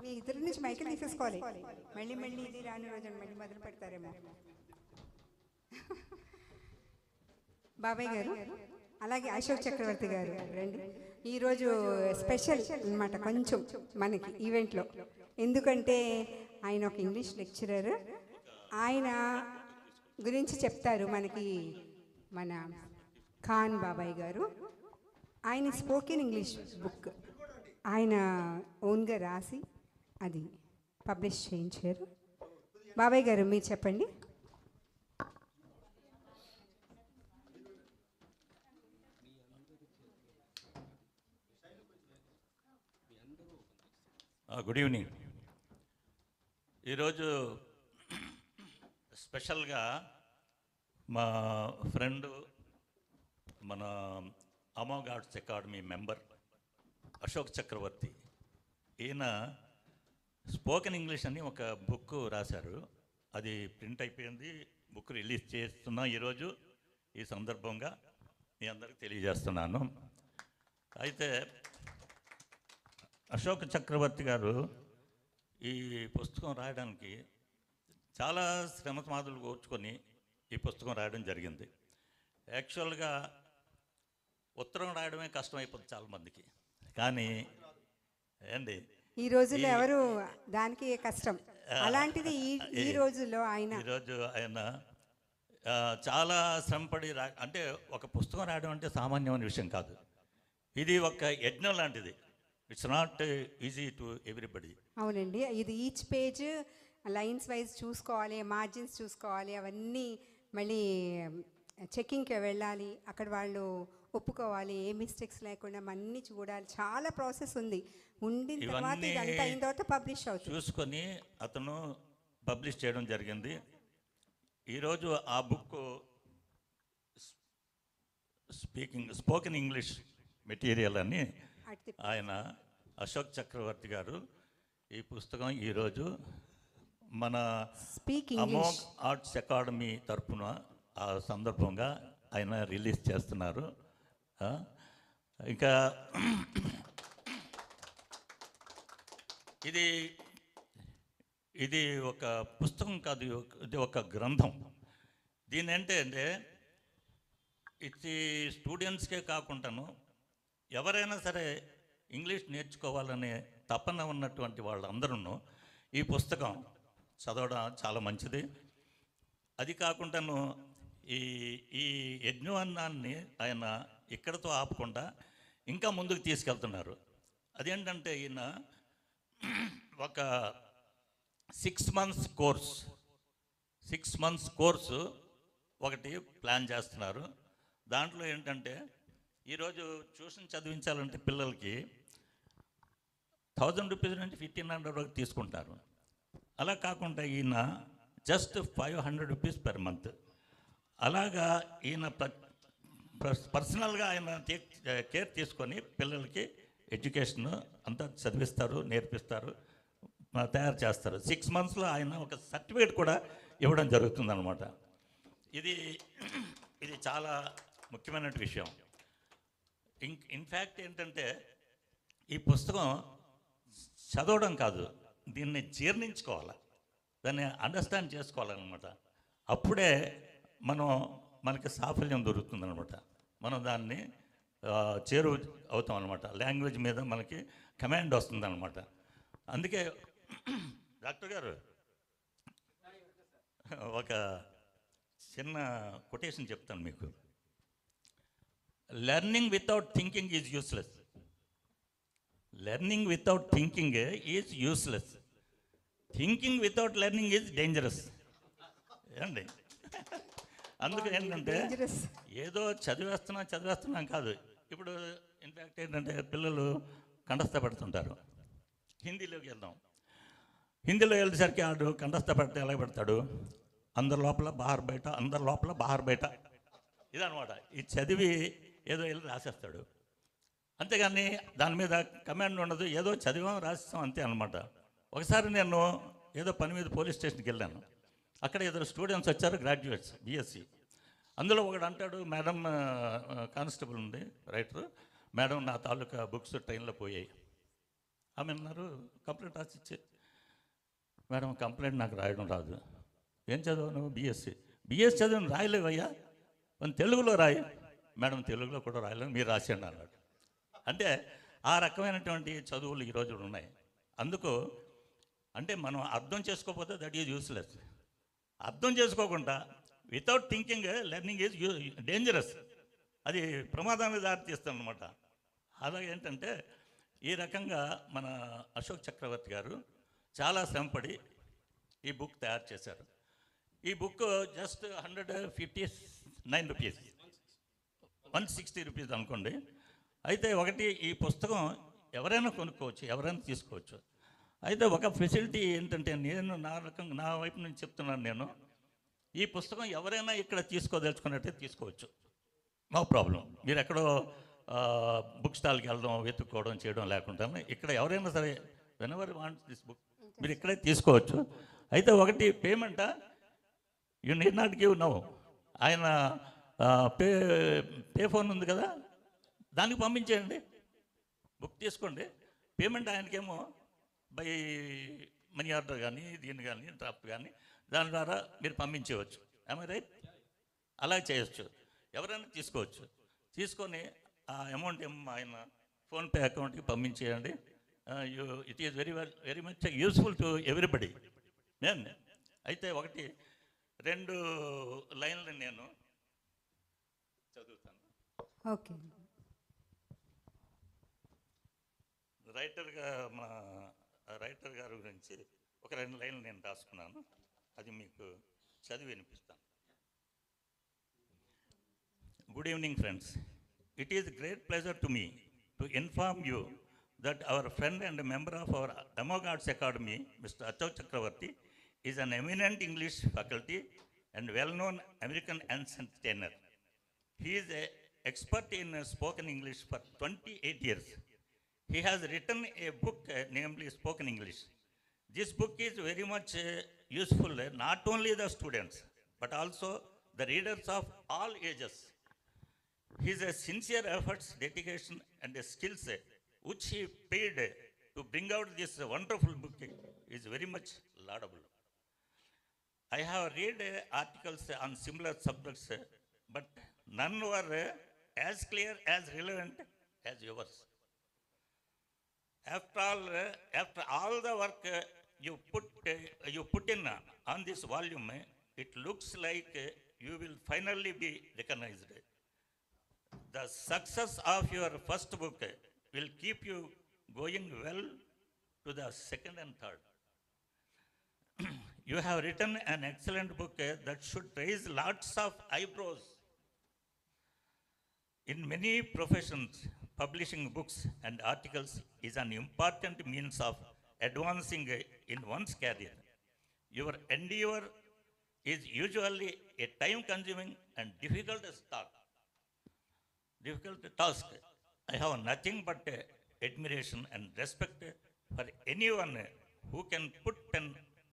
మీ ఇద్దరి నుంచి మైకిల్ తీసేసుకోవాలి. మళ్ళీ మళ్ళీ ఇది రాని రోజు మళ్ళీ మొదలు పెడతారేమో. బాబాయ్ గారు, అలాగే అశోక్ చక్రవర్తి గారు రండి. ఈరోజు స్పెషల్ అన్నమాట కొంచెం మనకి ఈవెంట్లో. ఎందుకంటే ఆయన ఒక ఇంగ్లీష్ లెక్చరర్. ఆయన గురించి చెప్తారు మనకి మన ఖాన్ బాబాయ్ గారు. ఆయన స్పోకెన్ ఇంగ్లీష్ బుక్ ఆయన ఓన్గా రాసి అది పబ్లిష్ చేయించారు. బాబాయ్ గారు మీరు చెప్పండి. Good evening. ఈరోజు స్పెషల్గా మా ఫ్రెండ్ మన Amogh arts academy member Ashok Chakravarthi, ఈయన స్పోకెన్ ఇంగ్లీష్ అని ఒక బుక్ రాశారు. అది ప్రింట్ అయిపోయింది, బుక్ రిలీజ్ చేస్తున్నా ఈరోజు. ఈ సందర్భంగా మీ అందరికి తెలియజేస్తున్నాను. అయితే అశోక్ చక్రవర్తి గారు ఈ పుస్తకం రాయడానికి చాలా శ్రమమాదులు కోర్చుకొని ఈ పుస్తకం రాయడం జరిగింది. యాక్చువల్గా ఉత్తరం రాయడమే కష్టమైపోతుంది చాలామందికి, కానీ ఏంటి ఈ రోజుల్లో ఎవరు దానికి కష్టం. అలాంటిది ఈ రోజుల్లో ఈరోజు ఆయన చాలా శ్రమపడి అంటే ఒక పుస్తకం రాయడం అంటే సామాన్యమైన విషయం కాదు. ఇది ఒక యజ్ఞం లాంటిది. It's not easy to everybody. అవునండి, ఇది ఈచ్ పేజ్ లైన్స్ వైజ్ చూసుకోవాలి, మార్జిన్స్ చూసుకోవాలి, అవన్నీ మళ్ళీ చెక్కింగ్కి వెళ్ళాలి, అక్కడ వాళ్ళు ఒప్పుకోవాలి, ఏ మిస్టేక్స్ లేకుండా అన్నీ చూడాలి. చాలా ప్రాసెస్ ఉంది. ఉండిన తర్వాత ఇదంతా అయిన తర్వాత పబ్లిష్ అవుతుంది. చూసుకొని అతను పబ్లిష్ చేయడం జరిగింది. ఈరోజు ఆ బుక్ స్పోకెన్ ఇంగ్లీష్ మెటీరియల్ అని ఆయన అశోక్ చక్రవర్తి గారు ఈ పుస్తకం ఈరోజు మన అమోఘ్ ఆర్ట్స్ అకాడమీ తరఫున ఆ సందర్భంగా ఆయన రిలీజ్ చేస్తున్నారు. ఇంకా ఇది ఒక పుస్తకం కాదు, ఇది ఒక గ్రంథం. దీని ఏంటంటే ఇది స్టూడెంట్స్కే కాకుండాను ఎవరైనా సరే ఇంగ్లీష్ నేర్చుకోవాలనే తపన ఉన్నటువంటి వాళ్ళందరూ ఈ పుస్తకం చదవడం చాలా మంచిది. అది కాకుండాను ఈ యజ్ఞాన్ని ఆయన ఇక్కడతో ఆపకుండా ఇంకా ముందుకు తీసుకెళ్తున్నారు. అదేంటంటే ఈయన ఒక 6 months కోర్సు ఒకటి ప్లాన్ చేస్తున్నారు. దాంట్లో ఏంటంటే ఈరోజు ట్యూషన్ చదివించాలంటే పిల్లలకి 1000 రూపీస్ నుంచి 1500 వరకు తీసుకుంటారు. అలా కాకుండా ఈయన జస్ట్ 500 రూపీస్ పెర్ మంత్. అలాగా ఈయన పర్సనల్గా ఆయన కేర్ తీసుకొని పిల్లలకి ఎడ్యుకేషన్ అంతా చదివిస్తారు, నేర్పిస్తారు, తయారు చేస్తారు. 6 monthsలో ఆయన ఒక సర్టిఫికేట్ కూడా ఇవ్వడం జరుగుతుందన్నమాట. ఇది చాలా ముఖ్యమైన విషయం. ఇన్ఫ్యాక్ట్ ఏంటంటే ఈ పుస్తకం చదవడం కాదు, దీన్ని జీర్ణించుకోవాలి, దాన్ని అండర్స్టాండ్ చేసుకోవాలన్నమాట. అప్పుడే మనకి సాఫల్యం దొరుకుతుందన్నమాట. మనం దాన్ని చేరువ అవుతాం అనమాట. లాంగ్వేజ్ మీద మనకి కమాండ్ వస్తుందన్నమాట. అందుకే డాక్టర్ గారు ఒక చిన్న కొటేషన్ చెప్తాను మీకు. Learning without thinking is useless. Learning without thinking is useless. Thinking without learning is dangerous. ఏమండి? అందుకే ఏంటంటే ఏదో చదివేస్తున్నాం కాదు. ఇప్పుడు ఇన్ఫ్యాక్ట్ ఏంటంటే పిల్లలు కంఠస్థ పెడుతుంటారు. హిందీలోకి వెళ్దాం. హిందీలో వెళ్ళేసరికి ఆడు కంఠస్థ పెడితే ఎలా పెడతాడు? అందరి లోపల బాహర్ బయట, అందరి లోపల బాహర్ బయట, ఇదనమాట. ఈ చదివి ఏదో వెళ్ళి రాసేస్తాడు. అంతేగాని దాని మీద కమాండ్ ఉండదు. ఏదో చదివాం రాసేస్తాం అంతే అనమాట. ఒకసారి నేను ఏదో పని మీద పోలీస్ స్టేషన్కి వెళ్ళాను. అక్కడ ఇద్దరు స్టూడెంట్స్ వచ్చారు, గ్రాడ్యుయేట్స్, బీఎస్సీ. అందులో ఒకడు అంటాడు, మేడం, కానిస్టేబుల్ ఉంది రైటర్, మేడం నా తాలూకా బుక్స్ ట్రైన్లో పోయాయి. ఆమె అన్నారు కంప్లైంట్ రాసిచ్చి, మేడం కంప్లైంట్ నాకు రాయడం రాదు. ఏం చదువు నువ్వు? బిఎస్సి చదువు రాయలేవయ్యా, మన తెలుగులో రాయి. మేడం తెలుగులో కూడా రాయలేను, మీరు రాసేయండి అన్నాడు. అంటే ఆ రకమైనటువంటి చదువులు ఈరోజు ఉన్నాయి. అందుకు అంటే మనం అర్థం చేసుకోకపోతే దట్ ఈజ్ యూస్లెస్. అర్థం చేసుకోకుండా without thinking learning is dangerous, అది ప్రమాదానికి దారితీస్తుంది అనమాట. అలాగే ఏంటంటే ఈ రకంగా మన అశోక్ చక్రవర్తి గారు చాలా శ్రమపడి ఈ బుక్ తయారు చేశారు. ఈ బుక్ జస్ట్ 159 రూపీస్, 160 రూపీస్ అనుకోండి. అయితే ఒకటి, ఈ పుస్తకం ఎవరైనా కొనుక్కోవచ్చు, ఎవరైనా తీసుకోవచ్చు. అయితే ఒక ఫెసిలిటీ ఏంటంటే, నేను నా వైపు నుంచి చెప్తున్నాను, నేను ఈ పుస్తకం ఎవరైనా ఇక్కడ తీసుకోదలుచుకున్నట్టే తీసుకోవచ్చు, నో ప్రాబ్లం. మీరు ఎక్కడో బుక్ స్టాల్కి వెళ్ళడం, వెతుక్కోవడం చేయడం లేకుండా ఇక్కడ ఎవరైనా సరే వెనెవర్ వాంట్స్ దిస్ బుక్ మీరు ఇక్కడే తీసుకోవచ్చు. అయితే ఒకటి పేమెంటా, you need not give now. ఆయన పే ఫోన్ ఉంది కదా, దానికి పంపించేయండి, బుక్ తీసుకోండి. పేమెంట్ ఆయనకేమో బై మనీ ఆర్డర్ కానీ, దీన్ని కానీ, డ్రాఫ్ట్ కానీ, దాని ద్వారా మీరు పంపించవచ్చు. I right? అలా చేయొచ్చు, ఎవరైనా తీసుకోవచ్చు. తీసుకొని ఆ అమౌంట్ ఏమో ఆయన ఫోన్పే అకౌంట్కి పంపించేయండి. It is very much useful to everybody. అయితే ఒకటి 2 లైన్లు నేను చదువుతాను. ఓకే. మా రైటర్ గారి గురించి ఒక 2 లైన్లు నేను రాసుకున్నాను, అది మీకు చదివి వినిపిస్తాను. Good evening, friends. It is a great pleasure to me to inform you that our friend and a member of our Demog Arts Academy, Mr. Ashok Chakravarti, is an eminent English faculty and well-known American entertainer. He is an expert in spoken English for 28 years. He has written a book namely Spoken English. This book is very much useful not only the students but also the readers of all ages. His sincere efforts, dedication and skills which he paid to bring out this wonderful book is very much laudable. I have read articles on similar subjects, but none were as clear, as relevant as yours. After all the work you put in on this volume, it looks like you will finally be recognized. The success of your first book will keep you going well to the second and third. You have written an excellent book that should raise lots of eyebrows. In many professions, publishing books and articles is an important means of advancing in one's career. Your endeavor is usually a time-consuming and difficult task. I have nothing but admiration and respect for anyone who can put pen